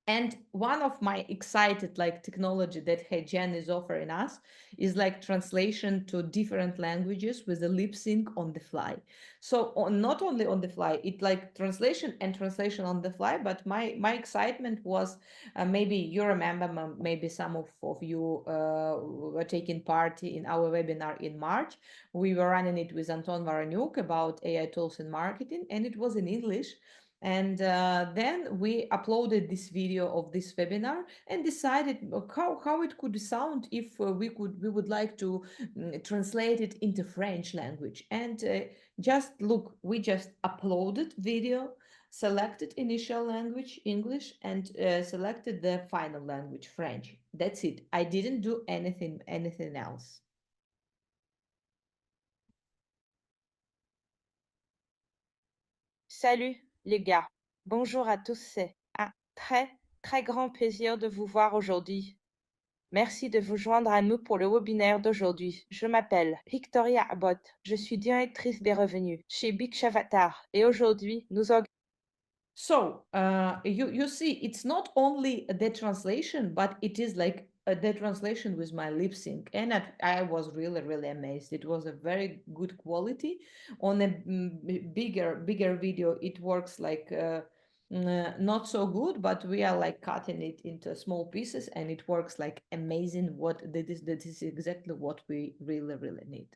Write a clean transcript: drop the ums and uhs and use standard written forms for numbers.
And one of my excited like technology that HeyGen is offering us is like translation to different languages with a lip sync on the fly. So not only on the fly, it like translation on the fly. But my excitement was, maybe you remember, maybe some of you were taking part in our webinar in March. We were running it with Anton Varanyuk about AI tools in marketing, and it was in English. And then we uploaded this video of this webinar and decided how it could sound if we would like to translate it into French language. And just look, we just uploaded video, selected initial language English, and selected the final language French. That's it. I didn't do anything else. Salut les gars, bonjour à tous, c'est un très grand plaisir de vous voir aujourd'hui. Merci de vous joindre à nous pour le webinaire d'aujourd'hui. Je m'appelle Victoria Abbott, je suis directrice des revenus chez Big Shavatar et aujourd'hui nous So you see, it's not only the translation, but it is like the translation with my lip sync, and I was really amazed. It was a very good quality. On a bigger video, it works like not so good, but we are like cutting it into small pieces, and it works like amazing. That is exactly what we really need.